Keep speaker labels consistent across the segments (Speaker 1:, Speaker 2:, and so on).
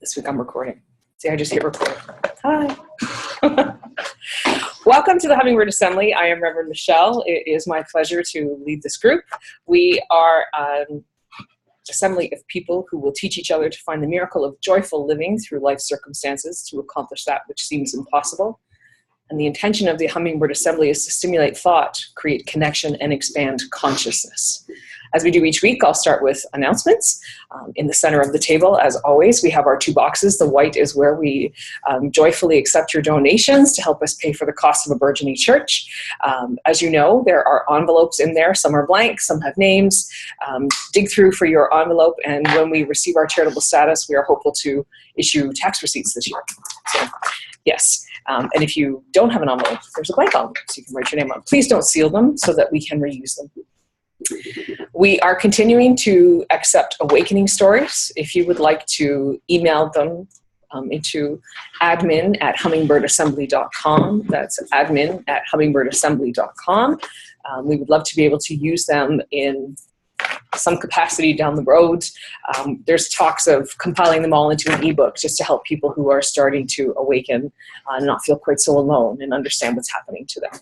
Speaker 1: This week I'm recording. See, I just hit record. Hi. Welcome to the Hummingbird Assembly. I am Reverend Michelle. It is my pleasure to lead this group. We are an assembly of people who will teach each other to find the miracle of joyful living through life circumstances to accomplish that which seems impossible. And the intention of the Hummingbird Assembly is to stimulate thought, create connection, and expand consciousness. As we do each week, I'll start with announcements. In the center of the table, as always, we have our two boxes. The white is where we joyfully accept your donations to help us pay for the cost of a burgeoning church. As you know, there are envelopes in there. Some are blank, some have names. Dig through for your envelope, and when we receive our charitable status, we are hopeful to issue tax receipts this year. So, yes. And if you don't have an envelope, there's a blank envelope, so you can write your name on. Please don't seal them so that we can reuse them. We are continuing to accept awakening stories. If you would like to email them into admin@hummingbirdAssembly.com. That's admin@hummingbirdAssembly.com. We would love to be able to use them in some capacity down the road. There's talks of compiling them all into an ebook just to help people who are starting to awaken and not feel quite so alone and understand what's happening to them.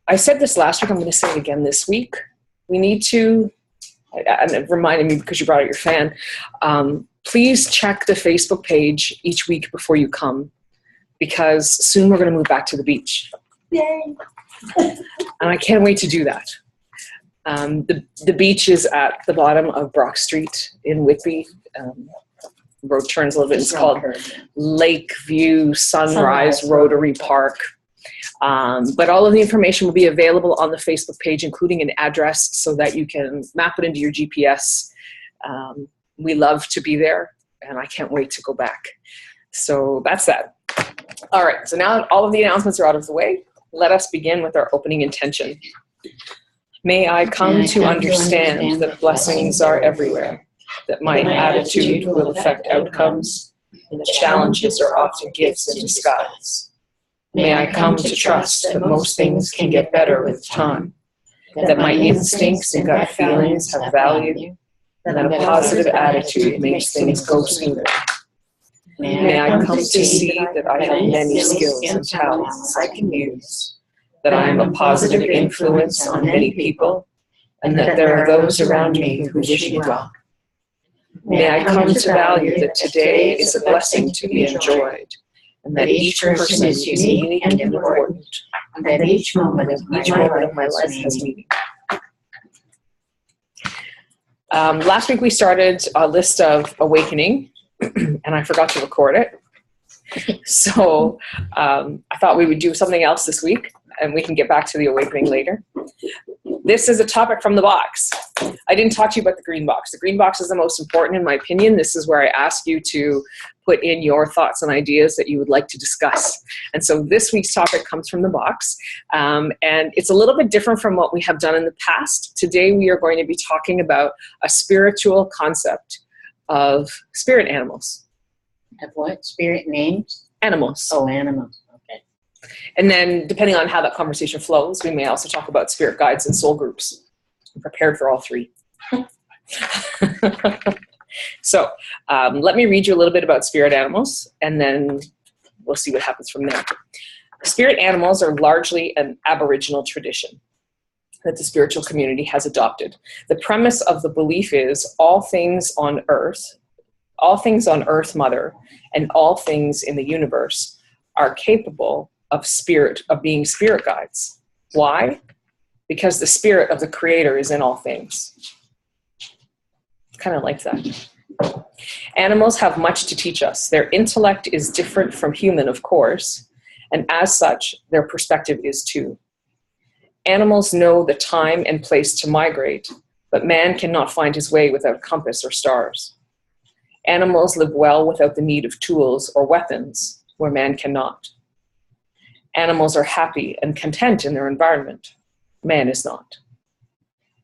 Speaker 1: I said this last week, I'm going to say it again this week. We need to, and it reminded me because you brought out your fan, please check the Facebook page each week before you come, because soon we're going to move back to the beach.
Speaker 2: Yay!
Speaker 1: And I can't wait to do that. The beach is at the bottom of Brock Street in Whitby. Road turns a little bit. It's called Lakeview Sunrise Rotary Park. But all of the information will be available on the Facebook page, including an address so that you can map it into your GPS. We love to be there, and I can't wait to go back. So that's that. All right, so now all of the announcements are out of the way. Let us begin with our opening intention. May I come to understand that blessings are everywhere, that my attitude will affect outcomes, and that challenges are often gifts in disguise. May I come to trust that most things can get better with time, that my instincts and gut feelings have value, and that a positive attitude makes things go smoother. May I come to see that I have many skills and talents I can use, that I am a positive influence on many people, and that there are those around me who wish me well. May I come to value that today is a blessing to be enjoyed, and that each person is unique and important, and that each moment of my life has meaning. Last week we started a list of awakening, and I forgot to record it. So I thought we would do something else this week, and we can get back to the awakening later. This is a topic from the box. I didn't talk to you about the green box. The green box is the most important in my opinion. This is where I ask you to put in your thoughts and ideas that you would like to discuss. And so this week's topic comes from the box. And it's a little bit different from what we have done in the past. Today we are going to be talking about a spiritual concept of spirit animals.
Speaker 2: Of what? Spirit names?
Speaker 1: Animals.
Speaker 2: Oh, animals. Okay.
Speaker 1: And then depending on how that conversation flows, we may also talk about spirit guides and soul groups. I'm prepared for all three. So let me read you a little bit about spirit animals, and then we'll see what happens from there. Spirit animals are largely an Aboriginal tradition that the spiritual community has adopted. The premise of the belief is all things on Earth, Mother, and all things in the universe are capable of being spirit guides. Why? Because the spirit of the Creator is in all things. Kind of like that. Animals have much to teach us. Their intellect is different from human, of course, and as such, their perspective is too. Animals know the time and place to migrate, but man cannot find his way without a compass or stars. Animals live well without the need of tools or weapons, where man cannot. Animals are happy and content in their environment. Man is not.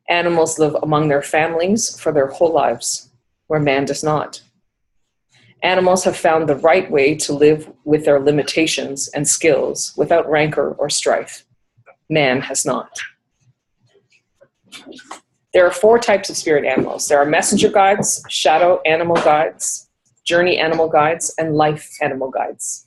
Speaker 1: Animals live among their families for their whole lives, where man does not. Animals have found the right way to live with their limitations and skills without rancor or strife. Man has not. There are 4 types of spirit animals. There are messenger guides, shadow animal guides, journey animal guides, and life animal guides.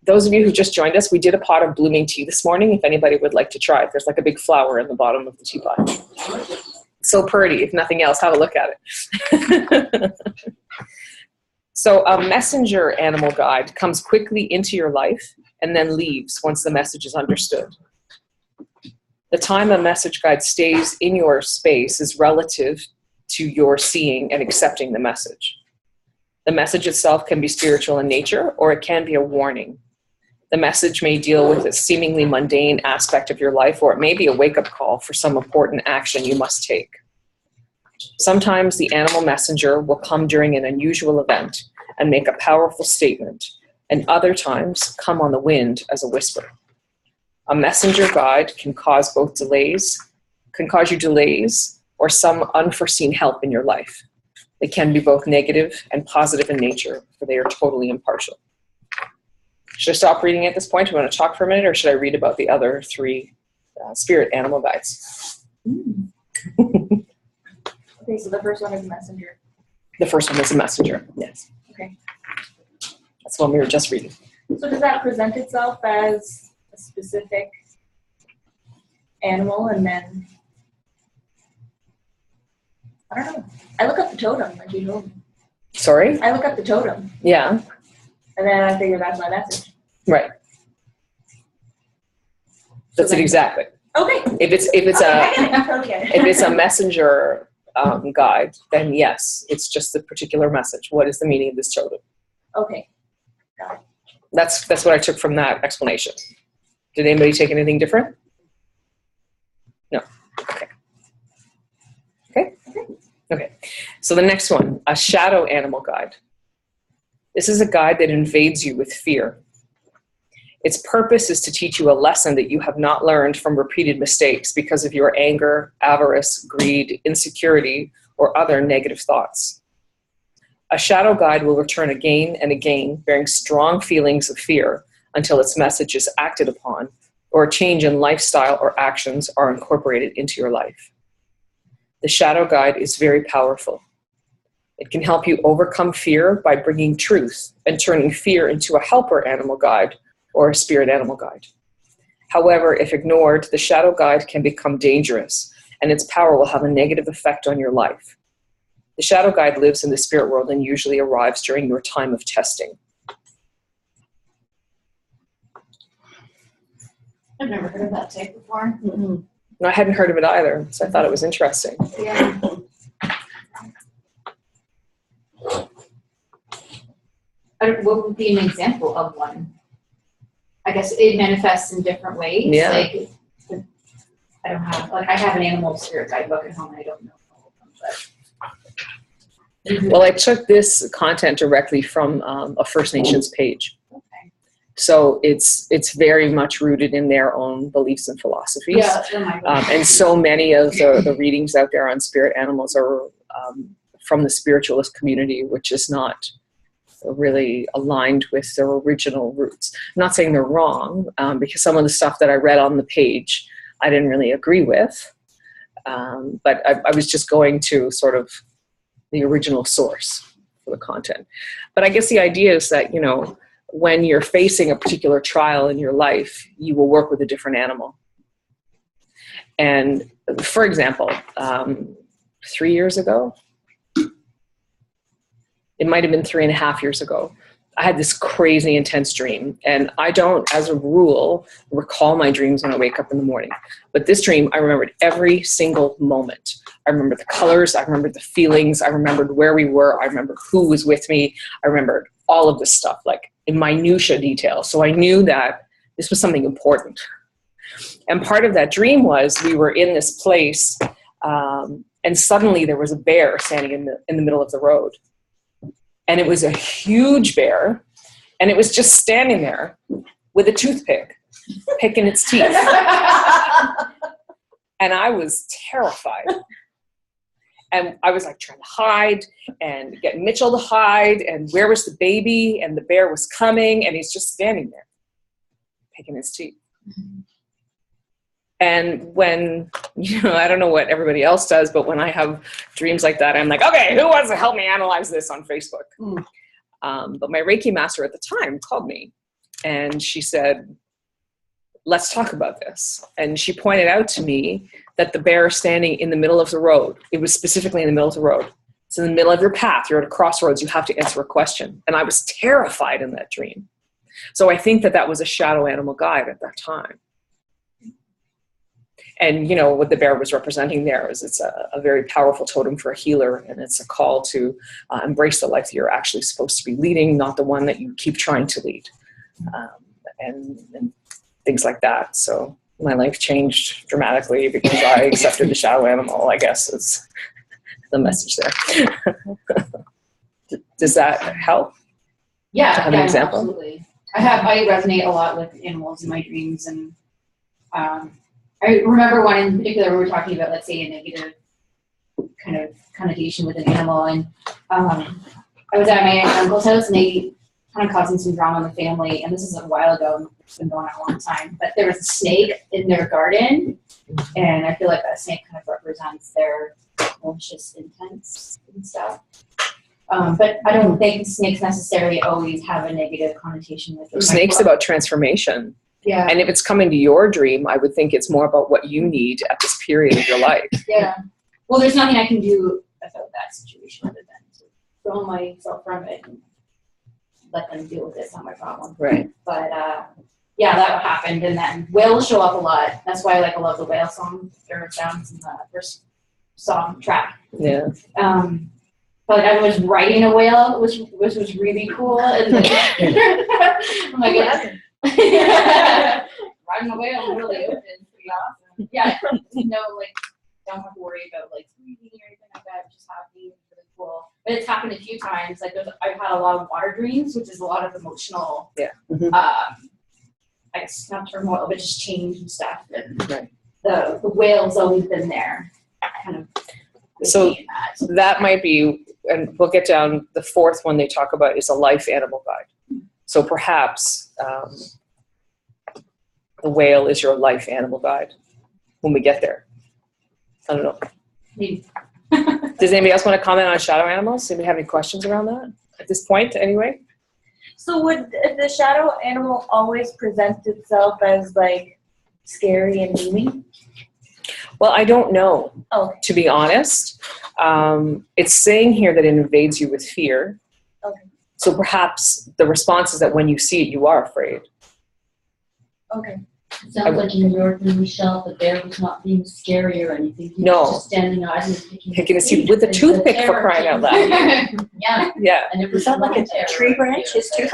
Speaker 1: Those of you who just joined us, we did a pot of blooming tea this morning. If anybody would like to try it, there's like a big flower in the bottom of the teapot. So pretty. If nothing else, have a look at it. So a messenger animal guide comes quickly into your life and then leaves once the message is understood. The time a message guide stays in your space is relative to your seeing and accepting the message. The message itself can be spiritual in nature, or it can be a warning. The message may deal with a seemingly mundane aspect of your life, or it may be a wake-up call for some important action you must take. Sometimes the animal messenger will come during an unusual event and make a powerful statement, and other times come on the wind as a whisper. A messenger guide can cause you delays or some unforeseen help in your life. They can be both negative and positive in nature, for they are totally impartial. Should I stop reading at this point? Do you want to talk for a minute, or should I read about the other 3 spirit animal guides?
Speaker 3: Okay, so the first one is messenger.
Speaker 1: The first one is a messenger, yes.
Speaker 3: Okay.
Speaker 1: That's the one we were just reading.
Speaker 3: So does that present itself as a specific animal, and then, I don't know. I look up the totem, like you told me.
Speaker 1: Sorry?
Speaker 3: I look up the totem,
Speaker 1: Yeah,
Speaker 3: and then I figure that's my message.
Speaker 1: right. That's it exactly.
Speaker 3: Okay.
Speaker 1: If it's a messenger guide, then yes, it's just the particular message. What is the meaning of this totem?
Speaker 3: Okay.
Speaker 1: That's what I took from that explanation. Did anybody take anything different? No. Okay. Okay? Okay. So the next one, a shadow animal guide. This is a guide that invades you with fear. Its purpose is to teach you a lesson that you have not learned from repeated mistakes because of your anger, avarice, greed, insecurity, or other negative thoughts. A shadow guide will return again and again, bearing strong feelings of fear until its message is acted upon, or a change in lifestyle or actions are incorporated into your life. The shadow guide is very powerful. It can help you overcome fear by bringing truth and turning fear into a helper animal guide or a spirit animal guide. However, if ignored, the shadow guide can become dangerous, and its power will have a negative effect on your life. The shadow guide lives in the spirit world and usually arrives during your time of testing.
Speaker 4: I've never heard of that type before.
Speaker 1: And I hadn't heard of it either, so I thought it was interesting.
Speaker 4: Yeah. What would be an example of one? I guess it manifests in different ways.
Speaker 1: Yeah.
Speaker 4: Like, I don't have, like, I have an animal spirit guidebook at home, and I don't know all of them, but.
Speaker 1: Well, I took this content directly from a First Nations page.
Speaker 4: Okay.
Speaker 1: So it's very much rooted in their own beliefs and philosophies.
Speaker 4: Yeah, that's what my
Speaker 1: And so many of the readings out there on spirit animals are from the spiritualist community, which is not really aligned with their original roots. I'm not saying they're wrong, because some of the stuff that I read on the page I didn't really agree with, but I was just going to sort of the original source for the content. But I guess the idea is that, you know, when you're facing a particular trial in your life, you will work with a different animal. And for example, 3 years ago, it might have been 3.5 years ago, I had this crazy intense dream. And I don't, as a rule, recall my dreams when I wake up in the morning. But this dream, I remembered every single moment. I remembered the colors, I remembered the feelings, I remembered where we were, I remembered who was with me, I remembered all of this stuff, like in minutia detail. So I knew that this was something important. And part of that dream was we were in this place, and suddenly there was a bear standing in the middle of the road. And it was a huge bear, and it was just standing there with a toothpick, picking its teeth. And I was terrified. And I was like trying to hide and get Mitchell to hide, and where was the baby? And the bear was coming, and he's just standing there, picking his teeth. And when, I don't know what everybody else does, but when I have dreams like that, I'm like, okay, who wants to help me analyze this on Facebook? But my Reiki master at the time called me and she said, let's talk about this. And she pointed out to me that the bear is standing in the middle of the road. It was specifically in the middle of the road. It's in the middle of your path. You're at a crossroads. You have to answer a question. And I was terrified in that dream. So I think that was a shadow animal guide at that time. And, what the bear was representing there is it's a very powerful totem for a healer. And it's a call to embrace the life that you're actually supposed to be leading, not the one that you keep trying to lead. And things like that. So my life changed dramatically because I accepted the shadow animal, I guess is the message there. Does that help?
Speaker 4: Yeah,
Speaker 1: To have an example?
Speaker 4: absolutely. I resonate a lot with animals in my dreams, and I remember one in particular we were talking about, let's say, a negative kind of connotation with an animal, and I was at my aunt and uncle's house, and they kind of causing some drama in the family, and this is a while ago, it's been going on a long time, but there was a snake in their garden, and I feel like that snake kind of represents their malicious intents and stuff. But I don't think snakes necessarily always have a negative connotation with it.
Speaker 1: Snake's about transformation.
Speaker 4: Yeah.
Speaker 1: And if it's coming to your dream, I would think it's more about what you need at this period of your life.
Speaker 4: Yeah. Well, there's nothing I can do about that situation other than to throw myself from it and let them deal with it. It's not my problem.
Speaker 1: Right.
Speaker 4: But yeah, that happened, and then whales show up a lot. That's why I love the whale song or sounds in the first song track.
Speaker 1: Yeah.
Speaker 4: But I was riding a whale, which was really cool. And I'm like, riding a whale in the middle of the ocean is pretty awesome. Yeah, don't have to worry about breathing or anything like that. Just happy, really cool. But it's happened a few times. I've had a lot of water dreams, which is a lot of emotional.
Speaker 1: Yeah. Mm-hmm.
Speaker 4: I guess not turmoil, but just change and stuff. And
Speaker 1: right.
Speaker 4: The whale's always been there, kind of.
Speaker 1: So that might be, and we'll get down, the fourth one they talk about is a life animal guide. So perhaps the whale is your life animal guide when we get there. I don't know.
Speaker 4: Maybe.
Speaker 1: Does anybody else want to comment on shadow animals? Anybody have any questions around that at this point anyway?
Speaker 3: So would the shadow animal always present itself as scary and meaning?
Speaker 1: Well, I don't know,
Speaker 3: Oh,
Speaker 1: to be honest. It's saying here that it invades you with fear.
Speaker 3: okay.
Speaker 1: So perhaps the response is that when you see it, you are afraid.
Speaker 3: Okay.
Speaker 5: Sounds like in your dream, Michelle, the bear was not being scary or anything. He
Speaker 1: No.
Speaker 5: was just standing out and
Speaker 1: Picking a seed with a toothpick for crying out loud.
Speaker 5: Yeah.
Speaker 1: Yeah.
Speaker 5: And it was
Speaker 3: Sound like a
Speaker 5: terror.
Speaker 3: tree branch? His tooth.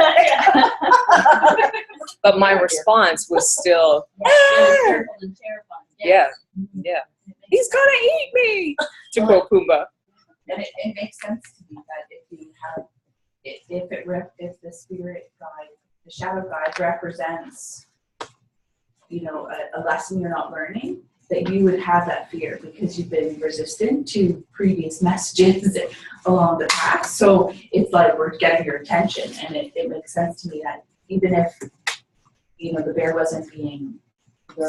Speaker 1: But my response was still,
Speaker 5: Yeah, very fearful and terrifying.
Speaker 1: yeah, yeah. He's gonna eat me, to quote Pumbaa.
Speaker 6: And it makes sense to me that if you have, if the spirit guide, the shadow guide represents, a lesson you're not learning, that you would have that fear because you've been resistant to previous messages along the path. So it's like we're getting your attention, and it makes sense to me that even if, the bear wasn't being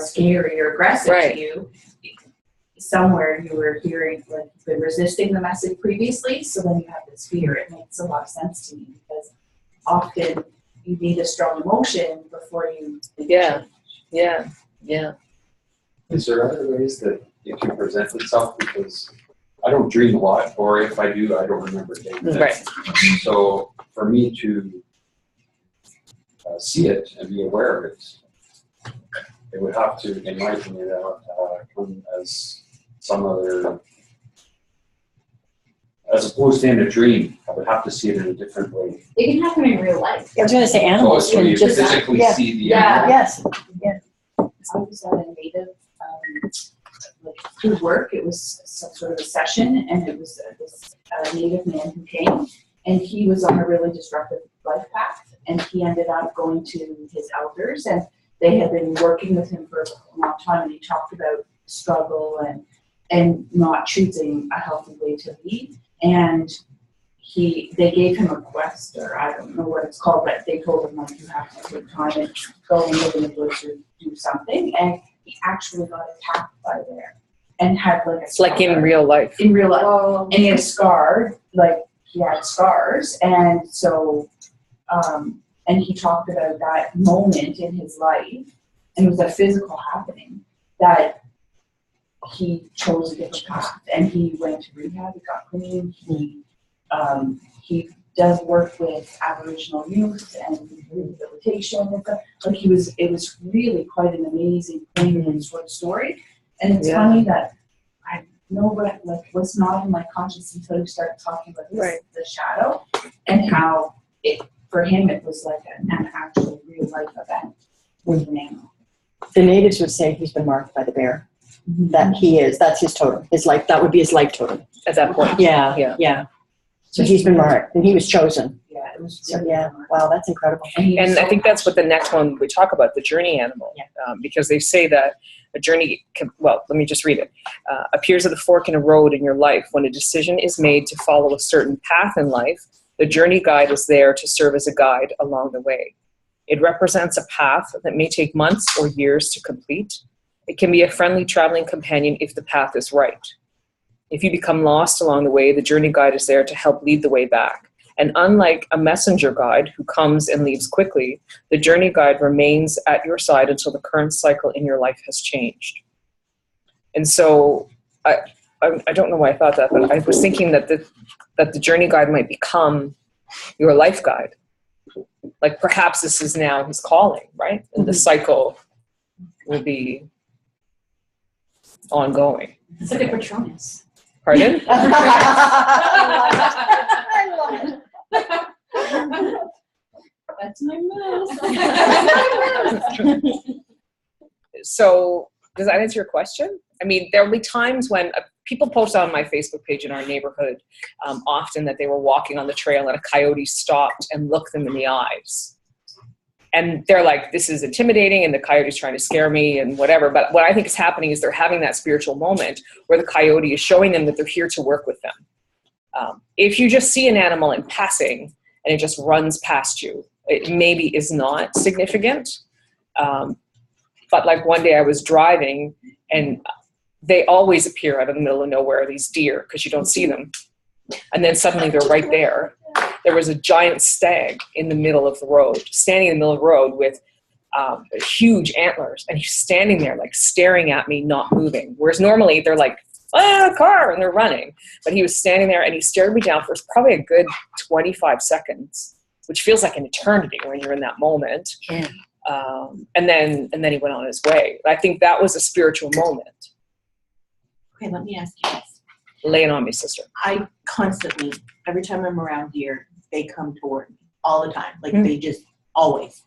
Speaker 6: scary or aggressive
Speaker 1: Right.
Speaker 6: to you, somewhere you were hearing, you've been resisting the message previously, so then you have this fear. It makes a lot of sense to me because often you need a strong emotion before you
Speaker 1: Yeah. Yeah, yeah.
Speaker 7: Is there other ways that it can present itself? Because I don't dream a lot, or if I do, I don't remember things.
Speaker 1: Right.
Speaker 7: So for me to see it and be aware of it, it would have to, in my opinion, come as some other, as opposed to in a dream. I would have to see it in a different way.
Speaker 4: It can happen in real life.
Speaker 8: I was going to say animals
Speaker 7: So
Speaker 8: can
Speaker 7: you
Speaker 8: just,
Speaker 7: physically
Speaker 8: yeah.
Speaker 7: see the
Speaker 4: Yeah.
Speaker 7: animal.
Speaker 8: Yes.
Speaker 6: I was at a native, through work, it was some sort of a session, and it was this native man who came, and he was on a really disruptive life path, and he ended up going to his elders, and they had been working with him for a long time, and he talked about struggle and not choosing a healthy way to lead, and they gave him a quest, or I don't know what it's called, but they told him, you have to take time and go and live in the woods or do something. And he actually got attacked by a bear and had like a
Speaker 1: It's like in
Speaker 6: scar.
Speaker 1: real life.
Speaker 6: In real life. And he had scarred, like he had scars, and so and he talked about that moment in his life, and it was a physical happening that he chose a different path, and he went to rehab, he got clean, he does work with Aboriginal youth and rehabilitation and stuff. Like it was really quite an amazing, poignant sort of story. And it's
Speaker 1: Yeah.
Speaker 6: funny that I know what was not in my conscious until you started talking about this,
Speaker 1: Right.
Speaker 6: the shadow, and how for him it was like an actual real life event with an animal.
Speaker 8: The natives would say he's been marked by the bear. That's his totem. That would be his life totem.
Speaker 1: At that point.
Speaker 8: Yeah, yeah. So he's been marked, and he was chosen.
Speaker 6: Yeah, it was
Speaker 8: So
Speaker 6: really
Speaker 8: yeah, wow, that's incredible.
Speaker 1: And I think that's what the next one we talk about, the journey animal, because they say that a journey, let me just read it, appears at the fork in a road in your life. When a decision is made to follow a certain path in life, the journey guide is there to serve as a guide along the way. It represents a path that may take months or years to complete. It can be a friendly traveling companion if the path is right. If you become lost along the way, the journey guide is there to help lead the way back. And unlike a messenger guide who comes and leaves quickly, the journey guide remains at your side until the current cycle in your life has changed. And so I don't know why I thought that, but I was thinking that the journey guide might become your life guide. Like perhaps this is now his calling, right? And the cycle will be ongoing.
Speaker 4: It's like a Patronus.
Speaker 1: Pardon?
Speaker 5: I love it. That's my mouse.
Speaker 1: So does that answer your question? I mean, there will be times when people post on my Facebook page in our neighborhood often that they were walking on the trail and a coyote stopped and looked them in the eyes. And they're like, this is intimidating and the coyote's trying to scare me and whatever. But what I think is happening is they're having that spiritual moment where the coyote is showing them that they're here to work with them. If you just see an animal in passing and it just runs past you, it maybe is not significant. But like one day I was driving and they always appear out of the middle of nowhere, these deer, because you don't see them. And then suddenly they're right there. There was a giant stag in the middle of the road, standing in the middle of the road with huge antlers. And he's standing there like staring at me, not moving. Whereas normally they're like, car, and they're running. But he was standing there and he stared me down for probably a good 25 seconds, which feels like an eternity when you're in that moment.
Speaker 2: Yeah.
Speaker 1: And then he went on his way. I think that was a spiritual moment.
Speaker 9: Okay, let me ask you this.
Speaker 1: Lay it on me, sister.
Speaker 9: I constantly, every time I'm around deer, they come toward me all the time. Like they just always.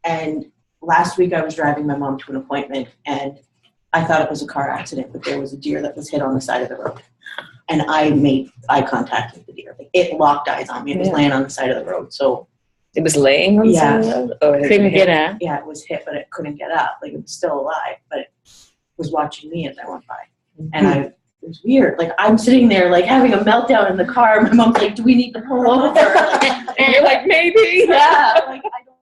Speaker 9: And last week I was driving my mom to an appointment and I thought it was a car accident, but there was a deer that was hit on the side of the road. And I made eye contact with the deer. Like it locked eyes on me. It was laying on the side of the road. So
Speaker 1: It was laying on the
Speaker 9: Yeah.
Speaker 1: side of the road? Oh, it had
Speaker 2: Couldn't
Speaker 1: been
Speaker 2: get
Speaker 1: hit.
Speaker 2: out.
Speaker 9: yeah, it was hit, but it couldn't get up. Like it was still alive, but it was watching me as I went by. And it was weird. Like I'm sitting there like having a meltdown in the car. My mom's like, do we need to pull over?
Speaker 1: And you're like, maybe.
Speaker 9: Yeah. Like I don't.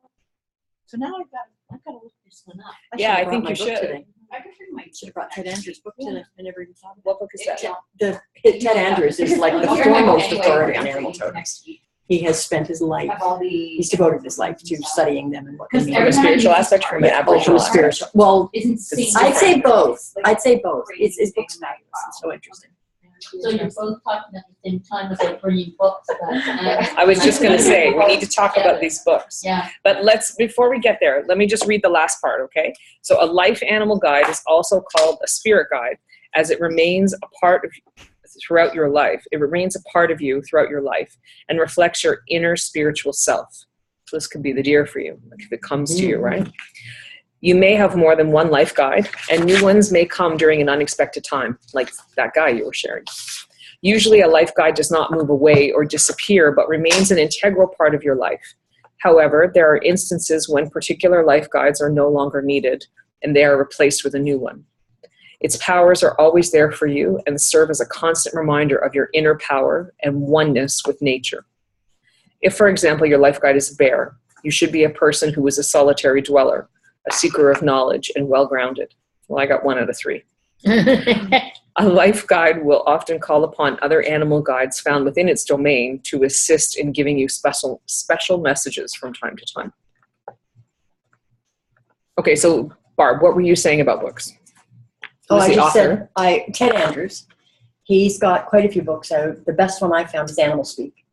Speaker 9: So now I've got to look this one up.
Speaker 1: Yeah, I
Speaker 5: brought
Speaker 1: think
Speaker 5: my
Speaker 1: you
Speaker 5: book
Speaker 1: should.
Speaker 5: today.
Speaker 4: I could bring my
Speaker 5: Should have brought Ted Andrews' book today. I never even thought of
Speaker 1: What book is that?
Speaker 5: Ted Andrews is like the
Speaker 4: I'll bring my book
Speaker 5: foremost
Speaker 4: anyway
Speaker 5: authority
Speaker 4: for
Speaker 5: on animal totems.
Speaker 4: next week.
Speaker 5: He has spent his life,
Speaker 4: Of all the.
Speaker 5: he's devoted his life to studying them and what they
Speaker 4: Because
Speaker 5: mean.
Speaker 1: From a spiritual aspect, from an
Speaker 5: Yeah,
Speaker 1: Aboriginal
Speaker 5: from a
Speaker 1: aspect.
Speaker 5: spiritual. Well,
Speaker 4: Isn't Saint
Speaker 5: I'd say
Speaker 4: different?
Speaker 5: both.
Speaker 4: Like,
Speaker 5: I'd say both.
Speaker 4: crazy
Speaker 5: His book's
Speaker 4: thing.
Speaker 5: fabulous. It's so interesting.
Speaker 2: So you're both talking at the same time as like bringing books back.
Speaker 1: I was just going to say, we need to talk about these books.
Speaker 2: Yeah.
Speaker 1: But before we get there, let me just read the last part, okay? So a life animal guide is also called a spirit guide, as it remains a part of throughout your life. It remains a part of you throughout your life and reflects your inner spiritual self. So this could be the deer for you, like if it comes to you, right? You may have more than one life guide, and new ones may come during an unexpected time, like that guy you were sharing. Usually a life guide does not move away or disappear, but remains an integral part of your life. However, there are instances when particular life guides are no longer needed, and they are replaced with a new one. Its powers are always there for you and serve as a constant reminder of your inner power and oneness with nature. If, for example, your life guide is a bear, you should be a person who is a solitary dweller, a seeker of knowledge, and well-grounded. Well, I got 1 out of 3. A life guide will often call upon other animal guides found within its domain to assist in giving you special messages from time to time. Okay, so Barb, what were you saying about books?
Speaker 8: Oh,
Speaker 1: Who's
Speaker 8: I
Speaker 1: the
Speaker 8: just
Speaker 1: author?
Speaker 8: said, Ted Andrews. He's got quite a few books out. The best one I found is Animal Speak.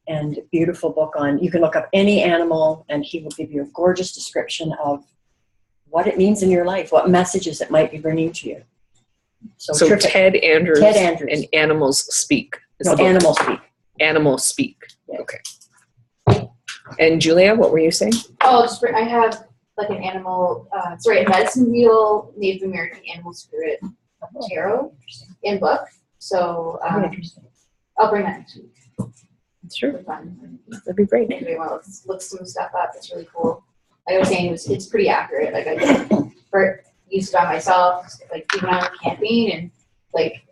Speaker 8: And beautiful book on, you can look up any animal and he will give you a gorgeous description of what it means in your life, what messages it might be bringing to you.
Speaker 1: So
Speaker 8: terrific.
Speaker 1: Ted Andrews,
Speaker 8: Ted Andrews.
Speaker 1: and Animals Speak. is
Speaker 8: No,
Speaker 1: the book.
Speaker 8: Animal Speak.
Speaker 1: Animal Speak.
Speaker 8: Yeah.
Speaker 1: Okay. And Julia, what were you saying?
Speaker 4: Oh, I have like an animal, a medicine wheel Native American animal spirit tarot in book. So
Speaker 8: Very interesting.
Speaker 4: I'll bring that next week.
Speaker 1: Sure,
Speaker 4: For fun.
Speaker 1: that'd be great.
Speaker 4: Anybody want to look some stuff up? It's really cool. Like I was saying, it's pretty accurate. Like I used it on myself, like even on camping, and like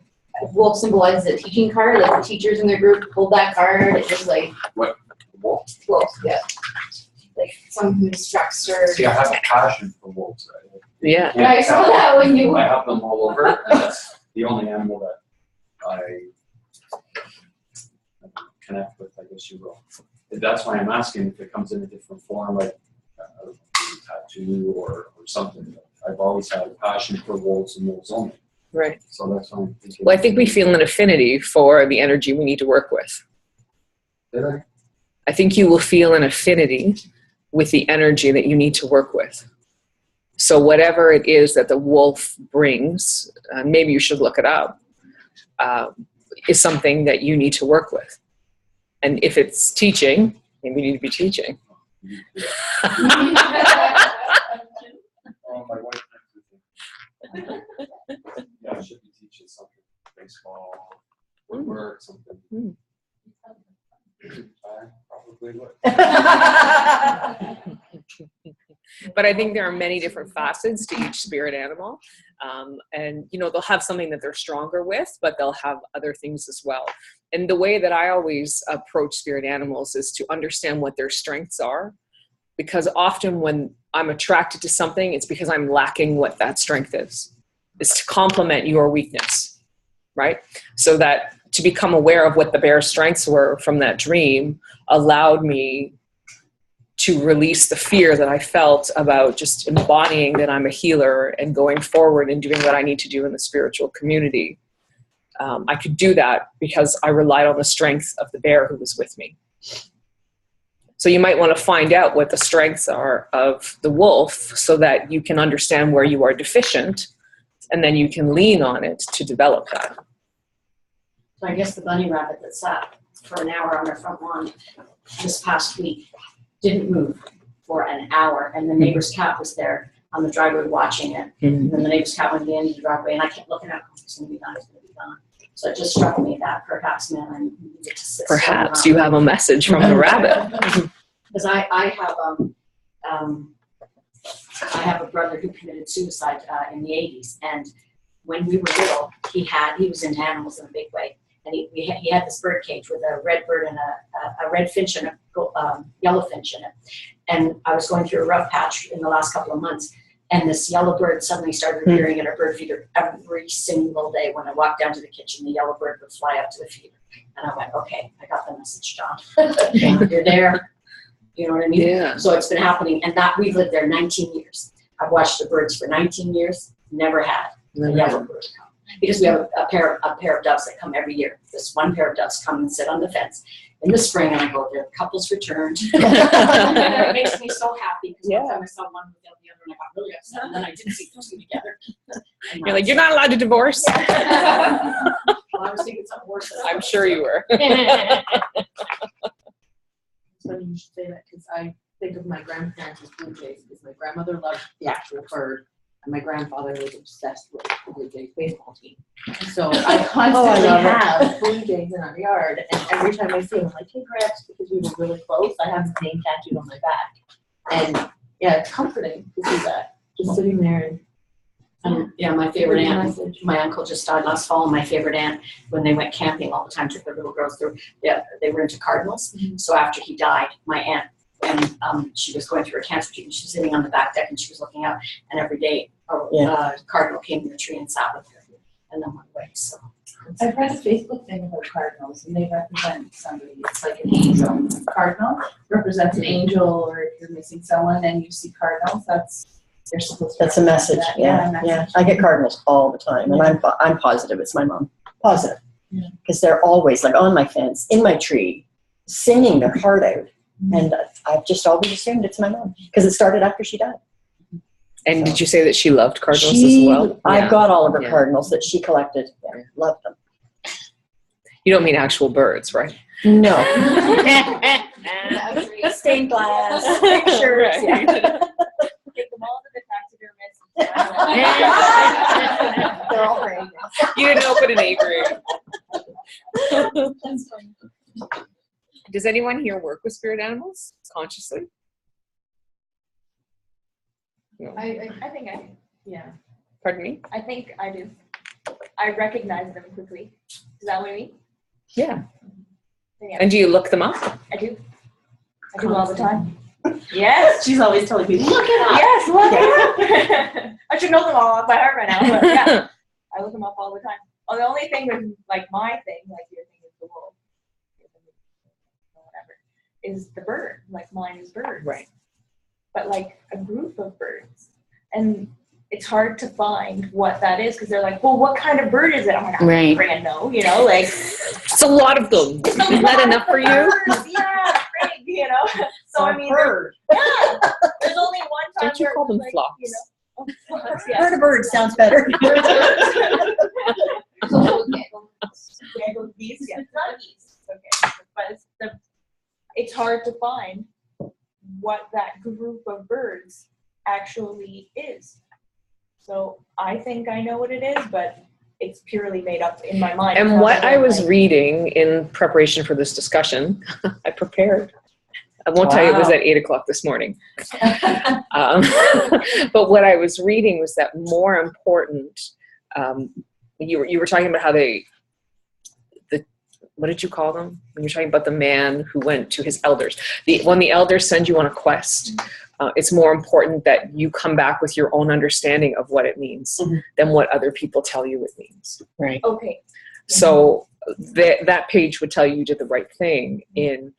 Speaker 4: wolf symbolizes a teaching card. Like the teachers in their group pulled that card. It was like
Speaker 7: Wolf.
Speaker 4: wolves, yeah. Like someone who instructs or.
Speaker 7: See, I have a passion for wolves.
Speaker 1: Yeah.
Speaker 4: Yeah, I saw that when you.
Speaker 7: I have them all over, and that's the only animal that I connect with, I guess you will. And that's why I'm asking if it comes in a different form, like a tattoo or something. I've always had a passion for wolves and wolves only.
Speaker 1: Right.
Speaker 7: So that's why I'm thinking.
Speaker 1: Well, I think we feel an affinity for the energy we need to work with.
Speaker 7: Did I?
Speaker 1: I think you will feel an affinity with the energy that you need to work with. So whatever it is that the wolf brings, maybe you should look it up, is something that you need to work with. And if it's teaching, maybe you need to be teaching.
Speaker 7: Oh, my wife. Yeah, I should be teaching something. Baseball, woodwork, something. I probably would.
Speaker 1: But I think there are many different facets to each spirit animal. And, you know, they'll have something that they're stronger with, but they'll have other things as well. And the way that I always approach spirit animals is to understand what their strengths are. Because often when I'm attracted to something, it's because I'm lacking what that strength is to complement your weakness, right? So that to become aware of what the bear's strengths were from that dream allowed me to release the fear that I felt about just embodying that I'm a healer and going forward and doing what I need to do in the spiritual community. I could do that because I relied on the strength of the bear who was with me. So you might want to find out what the strengths are of the wolf so that you can understand where you are deficient, and then you can lean on it to develop that.
Speaker 5: So I guess the bunny rabbit that sat for an hour on our front lawn this past week didn't move for an hour, and the neighbor's cat was there on the driveway watching it. And then the neighbor's cat went in the driveway, and I kept looking at him, it's going to be gone, it's going to be gone. So it just struck me that perhaps, man, I needed to sit still
Speaker 1: Perhaps
Speaker 5: and
Speaker 1: you have a message from the rabbit.
Speaker 5: Because I have a brother who committed suicide in the 80s, and when we were little, he was into animals in a big way, and he had this bird cage with a red bird and a red finch and a yellow finch in it. And I was going through a rough patch in the last couple of months, and this yellow bird suddenly started appearing at our bird feeder every single day. When I walked down to the kitchen, the yellow bird would fly up to the feeder, and I went, "Okay, I got the message, John. You're there." You know what I mean?
Speaker 1: Yeah.
Speaker 5: So it's been happening, and that we've lived there 19 years. I've watched the birds for 19 years, never had a yellow bird come. Because we have a pair of doves that come every year. This one pair of doves come and sit on the fence in the spring, and I go, "The couple's returned." And it makes me so happy because one time I saw one without the other, and I got really upset, and then I didn't see those two together.
Speaker 1: You're like, you're not allowed to divorce?
Speaker 5: Well, I was thinking something worse.
Speaker 1: I'm sure you were.
Speaker 6: It's funny you should say that because I think of my grandparents as Blue Jays because my grandmother loved the actual bird and my grandfather was obsessed with the Blue Jays baseball team. So I constantly have Blue Jays in our yard, and every time I see them, I'm like, "Hey, Gramps," because we were really close. I have his name tattooed on my back, and yeah, it's comforting to see that just sitting there and
Speaker 5: Yeah, my favorite
Speaker 6: Pretty
Speaker 5: aunt.
Speaker 6: message.
Speaker 5: My uncle just died last fall. And my favorite aunt, when they went camping all the time, took their little girls through. Yeah, they were into cardinals. So after he died, my aunt, and she was going through her cancer treatment, she was sitting on the back deck and she was looking out. And every day cardinal came to the tree and sat with her and then went away, so.
Speaker 6: I've read a Facebook thing about cardinals and they represent somebody. It's like an angel. Cardinal represents an angel, or if you're missing someone and you see cardinals, they're supposed to.
Speaker 8: That's a
Speaker 6: represent
Speaker 8: message.
Speaker 6: that.
Speaker 8: Yeah,
Speaker 6: a
Speaker 8: yeah.
Speaker 6: message.
Speaker 8: I get cardinals all the time, and I'm positive it's my mom. Positive,
Speaker 6: Yeah.
Speaker 8: because they're always like on my fence, in my tree, singing their heart out, and I've just always assumed it's my mom because it started after she died.
Speaker 1: And did you say that she loved cardinals as well?
Speaker 8: I've
Speaker 1: Yeah.
Speaker 8: got all of her
Speaker 1: Yeah.
Speaker 8: cardinals that she collected. Yeah, loved them.
Speaker 1: You don't mean actual birds, right?
Speaker 8: No.
Speaker 3: Stained glass, pictures,
Speaker 1: Right.
Speaker 3: yeah. Take them all to the taxidermist.
Speaker 8: They're all framed.
Speaker 1: You didn't open an aviary. Does anyone here work with spirit animals consciously? No.
Speaker 3: I think
Speaker 1: Pardon me?
Speaker 3: I think I do. I recognize them quickly. Is that what you mean?
Speaker 1: Yeah.
Speaker 3: Yeah,
Speaker 1: And do you look them up?
Speaker 3: I do. I do all the time. Yes.
Speaker 9: She's always telling me, look it up.
Speaker 3: Yes, look it up. I should know them all off by heart right now, but yeah, I look them up all the time. Oh, the only thing with like my thing, like your thing is the wolf, whatever, is the bird. Like mine is birds.
Speaker 1: Right.
Speaker 3: But like a group of birds, and it's hard to find what that is because they're like, well, what kind of bird is it? I'm like, I
Speaker 2: Right.
Speaker 3: don't know, you know, like
Speaker 1: It's a lot of them. Is that enough for you?
Speaker 3: birds, yeah, big, you know. So I mean,
Speaker 9: bird.
Speaker 3: yeah, there's only one time.
Speaker 1: Don't you
Speaker 3: where
Speaker 1: call
Speaker 3: it was
Speaker 1: them
Speaker 3: like,
Speaker 1: flocks?
Speaker 3: You know, oh, flocks, yeah.
Speaker 8: Bird of bird sounds better.
Speaker 3: Gaggle geese, yeah, not geese. Okay, but it's hard to find what that group of birds actually is. So I think I know what it is, but it's purely made up in my mind.
Speaker 1: And what I was reading in preparation for this discussion, I prepared. I won't tell you it was at 8:00 this morning. But what I was reading was that more important, you were talking about how what did you call them? When you're talking about the man who went to his elders. When the elders send you on a quest, it's more important that you come back with your own understanding of what it means than what other people tell you it means.
Speaker 2: Right.
Speaker 3: Okay.
Speaker 1: So that page would tell you did the right thing in,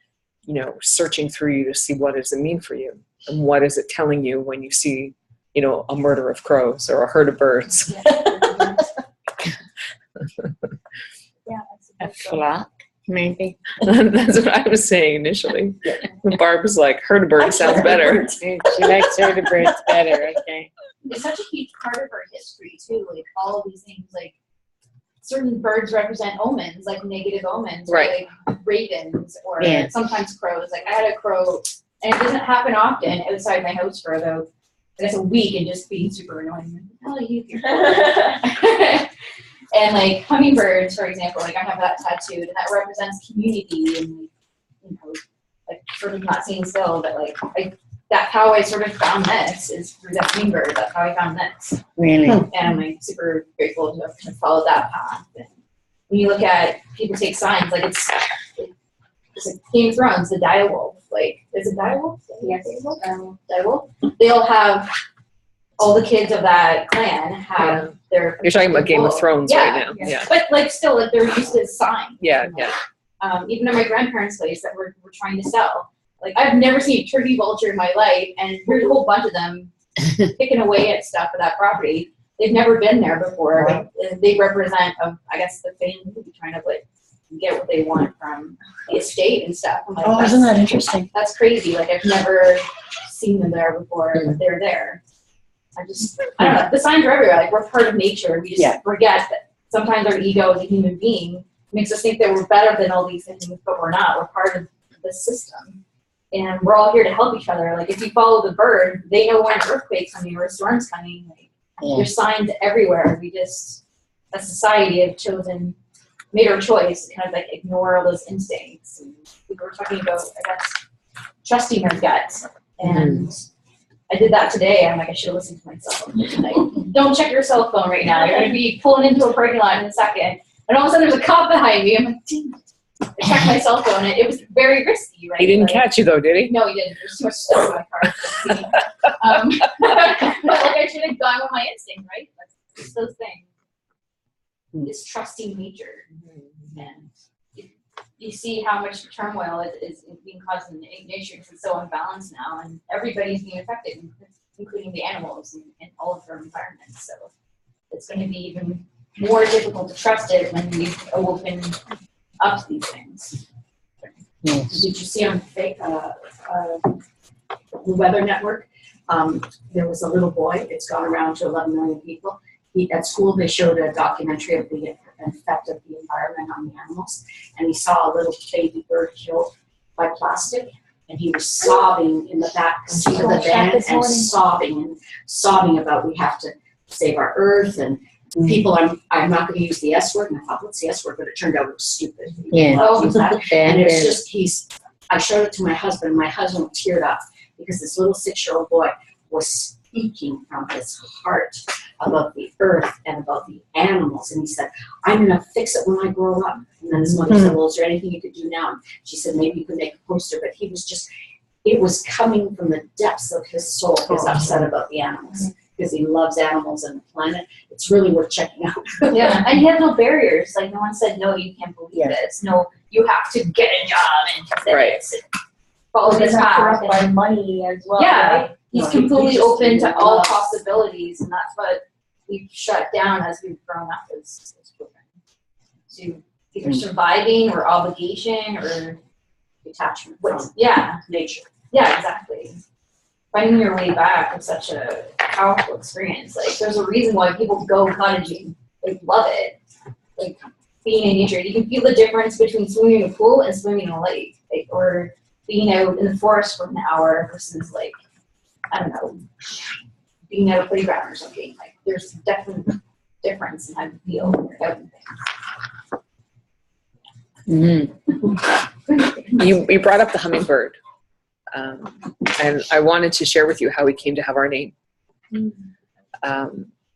Speaker 1: searching through you to see what does it mean for you and what is it telling you when you see, a murder of crows or a herd of birds.
Speaker 3: Yeah,
Speaker 2: A flock, maybe.
Speaker 1: That's what I was saying initially. Barb was like, herd of birds sounds better.
Speaker 2: She likes herd of birds better, okay.
Speaker 4: It's such a huge part of our history too, like all of these things, like certain birds represent omens, like negative omens,
Speaker 1: Right.
Speaker 4: or like ravens, or
Speaker 2: Yeah.
Speaker 4: sometimes crows. Like I had a crow, and it doesn't happen often outside my house for about, I guess, a week, and just being super annoying. Oh, you. And like hummingbirds, for example, like I have that tattooed, and that represents community and like sort of not staying still, but like that's how I sort of found this, is through that hummingbird. That's how I found this.
Speaker 2: Really?
Speaker 4: And I'm like super grateful to have kind of followed that path. And when you look at people take signs, like it's like Game of Thrones, the direwolf. Like, is it direwolf?
Speaker 3: Yes.
Speaker 4: Direwolf. They all have, all the kids of that clan have their.
Speaker 1: You're talking about Game of Thrones right now.
Speaker 3: Yeah.
Speaker 1: Yeah.
Speaker 4: But like still, like they're used as signs.
Speaker 1: Yeah. Yeah.
Speaker 4: Even at my grandparents' place that we're trying to sell. Like, I've never seen a turkey vulture in my life, and there's a whole bunch of them picking away at stuff at that property. They've never been there before.
Speaker 8: Wow.
Speaker 4: Like, they represent, I guess, the family who be trying to like get what they want from the estate and stuff. I'm like,
Speaker 8: Oh, isn't that interesting?
Speaker 4: that's crazy. Like, I've never seen them there before, but they're there. I don't know. The signs are everywhere. Like, we're part of nature. We just forget that sometimes our ego as a human being makes us think that we're better than all these things, but we're not. We're part of the system. And we're all here to help each other. Like, if you follow the bird, they know when an earthquake's coming or a storm's coming. Like, there's signs everywhere. We just, as society, have made our choice to kind of like ignore all those instincts. And we were talking about, I guess, trusting our guts. And I did that today. I'm like, I should have listened to myself. Like, don't check your cell phone right now. You're going to be pulling into a parking lot in a second. And all of a sudden there's a cop behind me. I'm like, dang it. I checked my cell phone, and it was very risky, right?
Speaker 1: He didn't
Speaker 4: Like,
Speaker 1: catch you though, did he?
Speaker 4: No, he didn't. There's too much stuff in my car. But like I should have gone with my instinct, right? That's those things. It's trusting nature, and you see how much turmoil is being caused in nature because it's so unbalanced now, and everybody's being affected, including the animals and all of their environments. So it's going to be even more difficult to trust it when we've opened up to these things.
Speaker 5: Did you see on the Weather Network? There was a little boy. It's gone around to 11 million people. At school, they showed a documentary of the effect of the environment on the animals, and he saw a little baby bird killed by plastic, and he was sobbing in the back seat of the van and sobbing about we have to save our earth and people. I'm not going to use the S word, and I thought, what's the S word? But it turned out it was stupid.
Speaker 1: Yeah.
Speaker 5: And it's just I showed it to my husband. My husband teared up because this little 6-year-old boy was speaking from his heart about the earth and about the animals. And he said, I'm going to fix it when I grow up. And then his mother said, well, is there anything you could do now? And she said, maybe you could make a poster. But he was just, it was coming from the depths of his soul, his upset about the animals. Because he loves animals and the planet. It's really worth checking out.
Speaker 4: Yeah, and he had no barriers. Like, no one said, no, you can't believe this. No, you have to get a job and do
Speaker 1: Right.
Speaker 4: this and follow this path.
Speaker 3: by money as well.
Speaker 4: Yeah,
Speaker 3: Right?
Speaker 4: he's
Speaker 6: No,
Speaker 4: completely
Speaker 6: he just
Speaker 4: open to all
Speaker 6: loves-
Speaker 4: possibilities, and that's what we've shut down as we've grown up as children. To either surviving or obligation or
Speaker 5: Detachment
Speaker 4: what?
Speaker 5: from
Speaker 4: Yeah,
Speaker 5: nature.
Speaker 4: yeah, exactly. Finding your way back is such a powerful experience. Like, there's a reason why people go cottaging. They love it. Like, being in nature. You can feel the difference between swimming in a pool and swimming in a lake. Like, or being out in the forest for an hour versus, like, I don't know, being at a playground or something. Like, there's definitely difference in how you feel when you're out in things.
Speaker 1: You brought up the hummingbird, and I wanted to share with you how we came to have our name.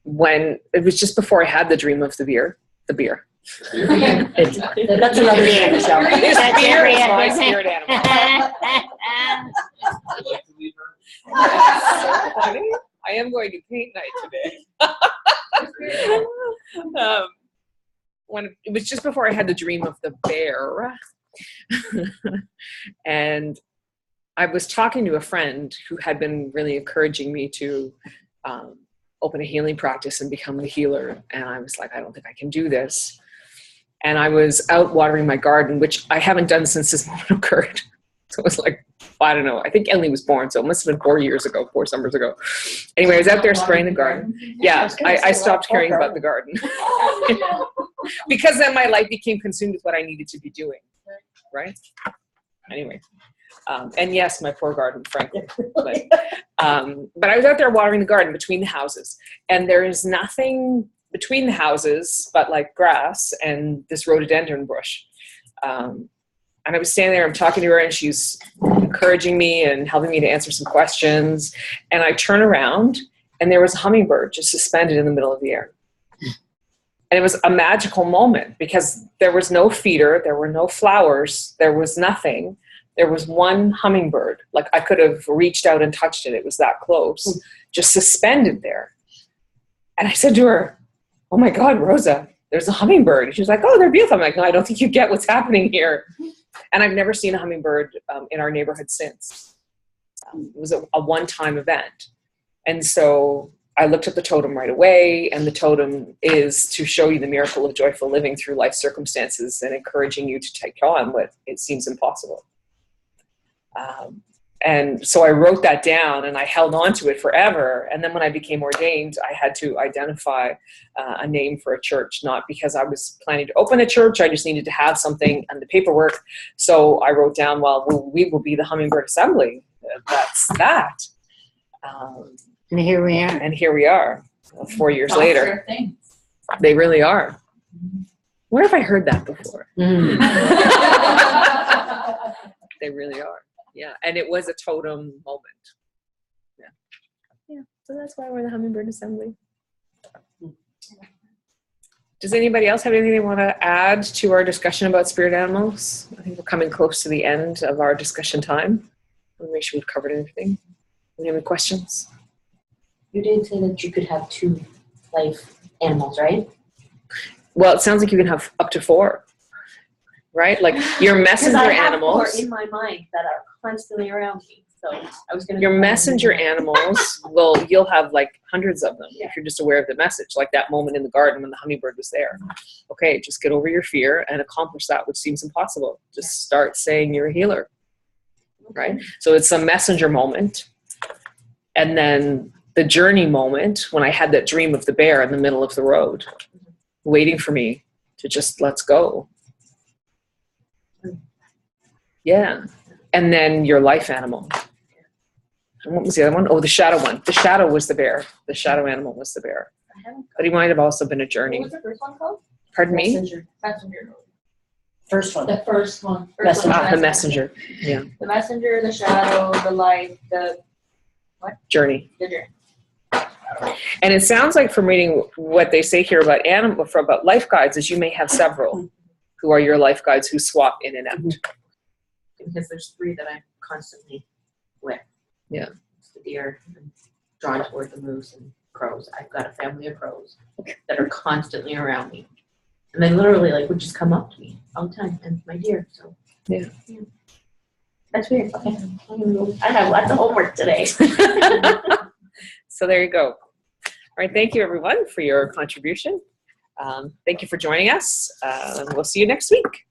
Speaker 1: When it was just before I had the dream of the beer.
Speaker 8: That's another day in itself.
Speaker 1: This
Speaker 10: That's
Speaker 1: beer
Speaker 10: it,
Speaker 1: is my
Speaker 10: Brandon.
Speaker 1: spirit animal.
Speaker 7: I'd like to leave her.
Speaker 1: So funny. I am going to paint night today. When it was just before I had the dream of the bear, and I was talking to a friend who had been really encouraging me to open a healing practice and become a healer, and I was like, I don't think I can do this. And I was out watering my garden, which I haven't done since this moment occurred. So it was like, I don't know, I think Emily was born, so it must have been 4 summers ago. Anyway, I was out there spraying the garden. Yeah, I stopped caring about the garden. Because then my life became consumed with what I needed to be doing, right? Anyway, and yes, my poor garden, frankly. But I was out there watering the garden between the houses, and there is nothing between the houses but like grass and this rhododendron bush. And I was standing there, I'm talking to her, and she's encouraging me and helping me to answer some questions. And I turn around, and there was a hummingbird just suspended in the middle of the air. And it was a magical moment because there was no feeder, there were no flowers, there was nothing. There was one hummingbird. Like, I could have reached out and touched it. It was that close, just suspended there. And I said to her, oh my God, Rosa, there's a hummingbird. She was like, oh, they're beautiful. I'm like, no, I don't think you get what's happening here. And I've never seen a hummingbird in our neighborhood since. It was a one-time event. And so I looked at the totem right away, and the totem is to show you the miracle of joyful living through life circumstances and encouraging you to take on what it seems impossible. And so I wrote that down, and I held on to it forever. And then when I became ordained, I had to identify a name for a church, not because I was planning to open a church. I just needed to have something on the paperwork. So I wrote down, well, we will be the Hummingbird Assembly. That's that.
Speaker 10: And here we are.
Speaker 1: And here we are, 4 years
Speaker 4: Thoughts
Speaker 1: later.
Speaker 4: are things.
Speaker 1: They really are. Where have I heard that before? They really are. Yeah, and it was a totem moment. Yeah, so that's why we're the Hummingbird Assembly. Does anybody else have anything they want to add to our discussion about spirit animals? I think we're coming close to the end of our discussion time. I want to make sure we've covered everything. Any questions?
Speaker 5: You did say that you could have 2 life animals, right?
Speaker 1: Well, it sounds like you can have up to 4, right? Like your messenger
Speaker 5: I have
Speaker 1: animals.
Speaker 5: 4 in my mind that are constantly around me. So I was gonna.
Speaker 1: Your messenger animals you'll have like hundreds of them if you're just aware of the message, like that moment in the garden when the hummingbird was there. Okay, just get over your fear and accomplish that which seems impossible. Just start saying you're a healer, right? So it's a messenger moment. And then the journey moment when I had that dream of the bear in the middle of the road, waiting for me to just let's go. Yeah. And then your life animal. And what was the other one? Oh, the shadow one. The shadow was the bear. The shadow animal was the bear. But he might have also been a journey.
Speaker 3: What was the first one called?
Speaker 1: Pardon me?
Speaker 3: Messenger.
Speaker 8: First one.
Speaker 2: The first one.
Speaker 3: First one,
Speaker 1: The messenger. Yeah.
Speaker 3: The messenger, the shadow, the light, the
Speaker 1: Journey.
Speaker 3: journey.
Speaker 1: And it sounds like from reading what they say here about about life guides is you may have several who are your life guides who swap in and out.
Speaker 6: Because there's 3 that I'm constantly with.
Speaker 1: Yeah.
Speaker 6: It's the deer, I'm drawn toward the moose and crows. I've got a family of crows that are constantly around me. And they literally like would just come up to me all the time, and my deer, so.
Speaker 1: Yeah.
Speaker 6: That's weird. Okay. I have lots of homework today.
Speaker 1: So there you go. All right. Thank you, everyone, for your contribution. Thank you for joining us. We'll see you next week.